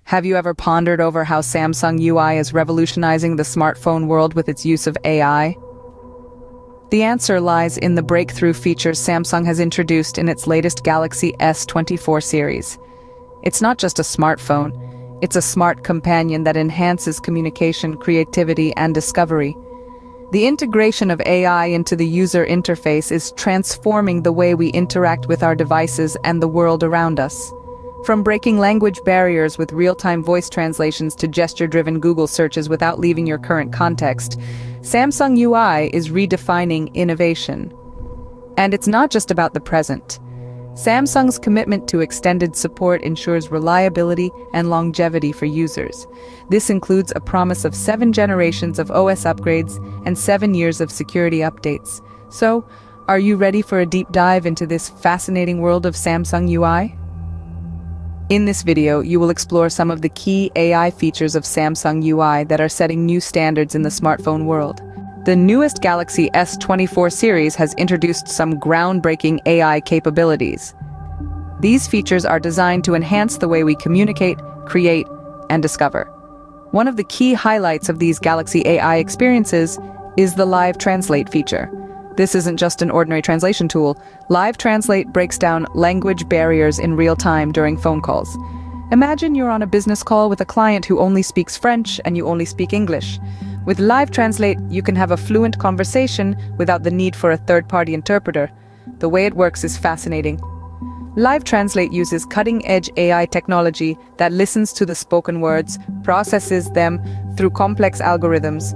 Have you ever pondered over how Samsung UI is revolutionizing the smartphone world with its use of AI? The answer lies in the breakthrough features Samsung has introduced in its latest Galaxy S24 series. It's not just a smartphone, it's a smart companion that enhances communication, creativity, and discovery. The integration of AI into the user interface is transforming the way we interact with our devices and the world around us. From breaking language barriers with real-time voice translations to gesture-driven Google searches without leaving your current context, Samsung UI is redefining innovation. And it's not just about the present. Samsung's commitment to extended support ensures reliability and longevity for users. This includes a promise of 7 generations of OS upgrades and 7 years of security updates. So, are you ready for a deep dive into this fascinating world of Samsung UI? In this video, you will explore some of the key AI features of Samsung UI that are setting new standards in the smartphone world. The newest Galaxy S24 series has introduced some groundbreaking AI capabilities. These features are designed to enhance the way we communicate, create, and discover. One of the key highlights of these Galaxy AI experiences is the Live Translate feature. This isn't just an ordinary translation tool. Live Translate breaks down language barriers in real time during phone calls. Imagine you're on a business call with a client who only speaks French and you only speak English. With Live Translate, you can have a fluent conversation without the need for a third-party interpreter. The way it works is fascinating. Live Translate uses cutting-edge AI technology that listens to the spoken words, processes them through complex algorithms,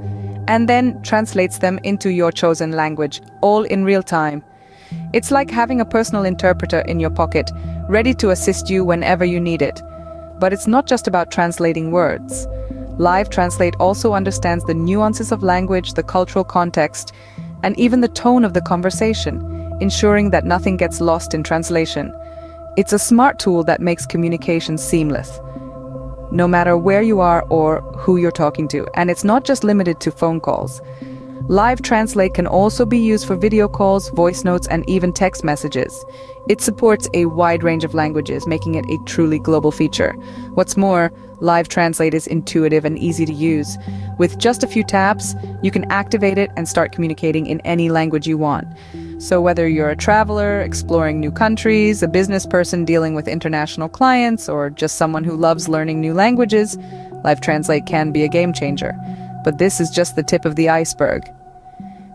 and then translates them into your chosen language, all in real time. It's like having a personal interpreter in your pocket, ready to assist you whenever you need it. But it's not just about translating words. Live Translate also understands the nuances of language, the cultural context, and even the tone of the conversation, ensuring that nothing gets lost in translation. It's a smart tool that makes communication seamless, no matter where you are or who you're talking to. And it's not just limited to phone calls. Live Translate can also be used for video calls, voice notes, and even text messages. It supports a wide range of languages, making it a truly global feature. What's more, Live Translate is intuitive and easy to use. With just a few taps, you can activate it and start communicating in any language you want. So whether you're a traveler, exploring new countries, a business person dealing with international clients, or just someone who loves learning new languages, Live Translate can be a game changer. But this is just the tip of the iceberg.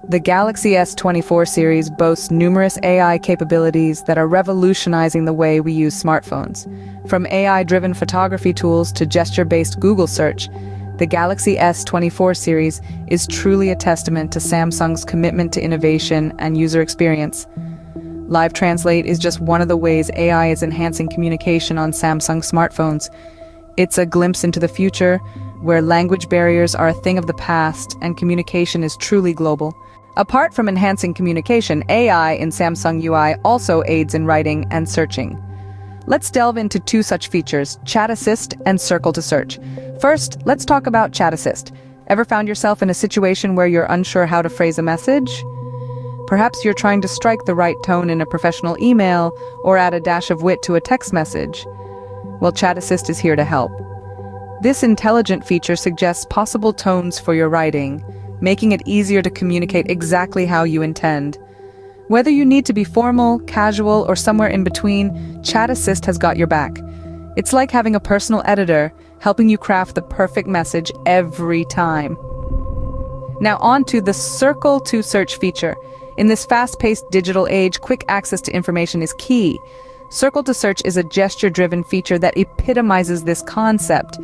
The Galaxy S24 series boasts numerous AI capabilities that are revolutionizing the way we use smartphones. From AI-driven photography tools to gesture-based Google search, the Galaxy S24 series is truly a testament to Samsung's commitment to innovation and user experience. Live Translate is just one of the ways AI is enhancing communication on Samsung smartphones. It's a glimpse into the future, where language barriers are a thing of the past and communication is truly global. Apart from enhancing communication, AI in Samsung UI also aids in writing and searching. Let's delve into 2 such features, Chat Assist and Circle to Search. First, let's talk about Chat Assist. Ever found yourself in a situation where you're unsure how to phrase a message? Perhaps you're trying to strike the right tone in a professional email or add a dash of wit to a text message. Well, Chat Assist is here to help. This intelligent feature suggests possible tones for your writing, making it easier to communicate exactly how you intend. Whether you need to be formal, casual, or somewhere in between, Chat Assist has got your back. It's like having a personal editor, helping you craft the perfect message every time. Now on to the Circle to Search feature. In this fast-paced digital age, quick access to information is key. Circle to Search is a gesture-driven feature that epitomizes this concept.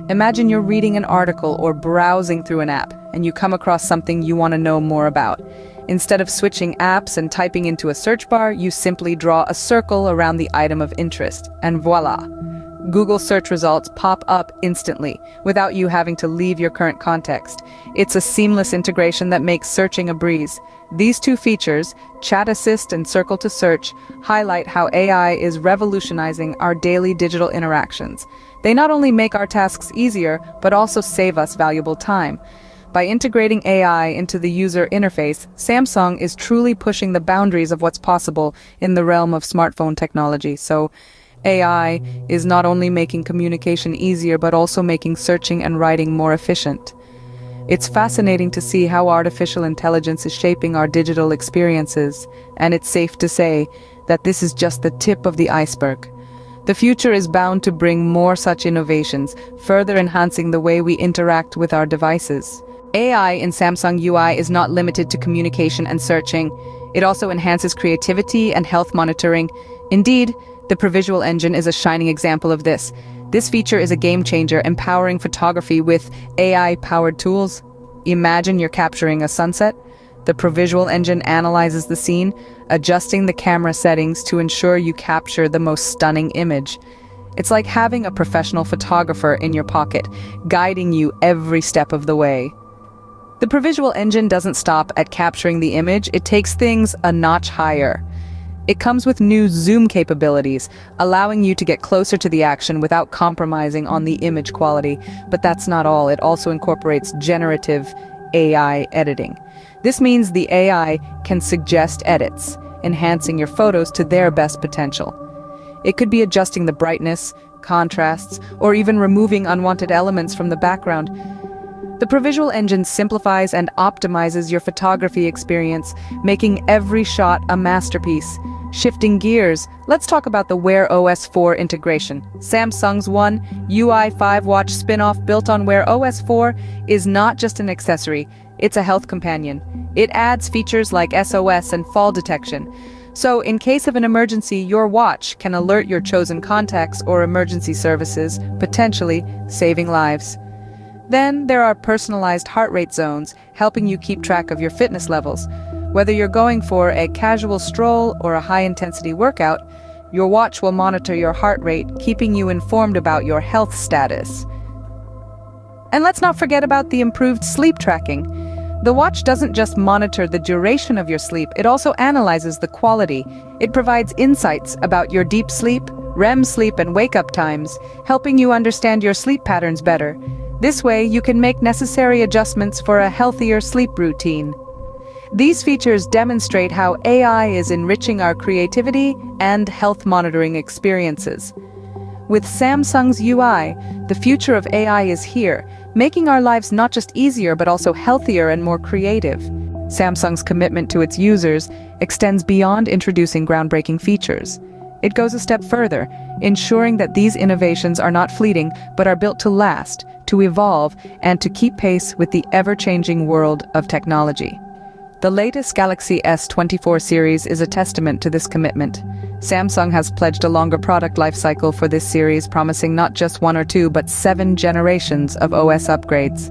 Imagine you're reading an article or browsing through an app, and you come across something you want to know more about. Instead of switching apps and typing into a search bar, you simply draw a circle around the item of interest, and voila! Google search results pop up instantly, without you having to leave your current context. It's a seamless integration that makes searching a breeze. These 2 features, Chat Assist and Circle to Search, highlight how AI is revolutionizing our daily digital interactions. They not only make our tasks easier, but also save us valuable time. By integrating AI into the user interface, Samsung is truly pushing the boundaries of what's possible in the realm of smartphone technology. So, AI is not only making communication easier but also making searching and writing more efficient. It's fascinating to see how artificial intelligence is shaping our digital experiences, and it's safe to say that this is just the tip of the iceberg. The future is bound to bring more such innovations, further enhancing the way we interact with our devices. AI in Samsung UI is not limited to communication and searching. It also enhances creativity and health monitoring. Indeed, the Provisual engine is a shining example of this. This feature is a game changer, empowering photography with AI-powered tools. Imagine you're capturing a sunset. The Provisual engine analyzes the scene, adjusting the camera settings to ensure you capture the most stunning image. It's like having a professional photographer in your pocket, guiding you every step of the way. The Provisual engine doesn't stop at capturing the image, it takes things a notch higher. It comes with new zoom capabilities, allowing you to get closer to the action without compromising on the image quality. But that's not all, it also incorporates generative AI editing. This means the AI can suggest edits, enhancing your photos to their best potential. It could be adjusting the brightness, contrasts, or even removing unwanted elements from the background. The Provisual engine simplifies and optimizes your photography experience, making every shot a masterpiece. Shifting gears, let's talk about the Wear OS 4 integration. Samsung's One UI 5 watch spin-off built on Wear OS 4 is not just an accessory, it's a health companion. It adds features like SOS and fall detection. So, in case of an emergency, your watch can alert your chosen contacts or emergency services, potentially saving lives. Then there are personalized heart rate zones, helping you keep track of your fitness levels. Whether you're going for a casual stroll or a high-intensity workout, your watch will monitor your heart rate, keeping you informed about your health status. And let's not forget about the improved sleep tracking. The watch doesn't just monitor the duration of your sleep, it also analyzes the quality. It provides insights about your deep sleep, REM sleep, and wake-up times, helping you understand your sleep patterns better. This way, you can make necessary adjustments for a healthier sleep routine. These features demonstrate how AI is enriching our creativity and health monitoring experiences. With Samsung's UI, the future of AI is here, making our lives not just easier but also healthier and more creative. Samsung's commitment to its users extends beyond introducing groundbreaking features. It goes a step further, ensuring that these innovations are not fleeting but are built to last, to evolve, and to keep pace with the ever-changing world of technology. The latest Galaxy S24 series is a testament to this commitment. Samsung has pledged a longer product lifecycle for this series, promising not just 1 or 2 but 7 generations of OS upgrades.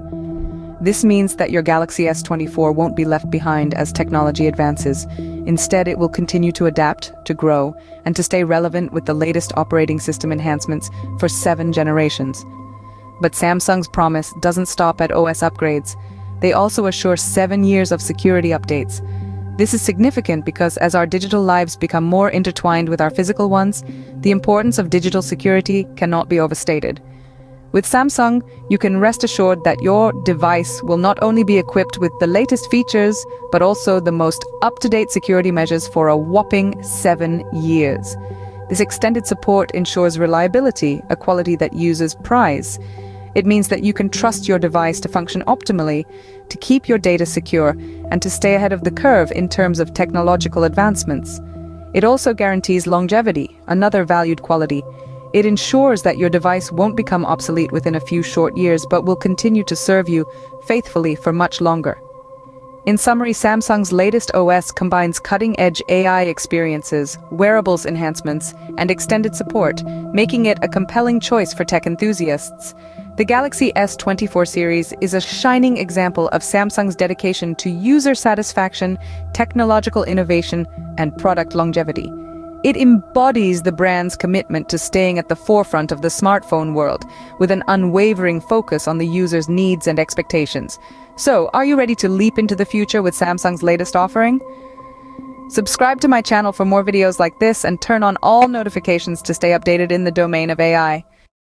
This means that your Galaxy S24 won't be left behind as technology advances. Instead, it will continue to adapt, to grow, and to stay relevant with the latest operating system enhancements for 7 generations. But Samsung's promise doesn't stop at OS upgrades. They also assure 7 years of security updates. This is significant because as our digital lives become more intertwined with our physical ones, the importance of digital security cannot be overstated. With Samsung, you can rest assured that your device will not only be equipped with the latest features, but also the most up-to-date security measures for a whopping 7 years. This extended support ensures reliability, a quality that users prize. It means that you can trust your device to function optimally, to keep your data secure, and to stay ahead of the curve in terms of technological advancements. It also guarantees longevity, another valued quality. It ensures that your device won't become obsolete within a few short years, but will continue to serve you faithfully for much longer. In summary, Samsung's latest OS combines cutting-edge AI experiences, wearables enhancements, and extended support, making it a compelling choice for tech enthusiasts. The Galaxy S24 series is a shining example of Samsung's dedication to user satisfaction, technological innovation, and product longevity. It embodies the brand's commitment to staying at the forefront of the smartphone world, with an unwavering focus on the user's needs and expectations. So, are you ready to leap into the future with Samsung's latest offering? Subscribe to my channel for more videos like this and turn on all notifications to stay updated in the domain of AI.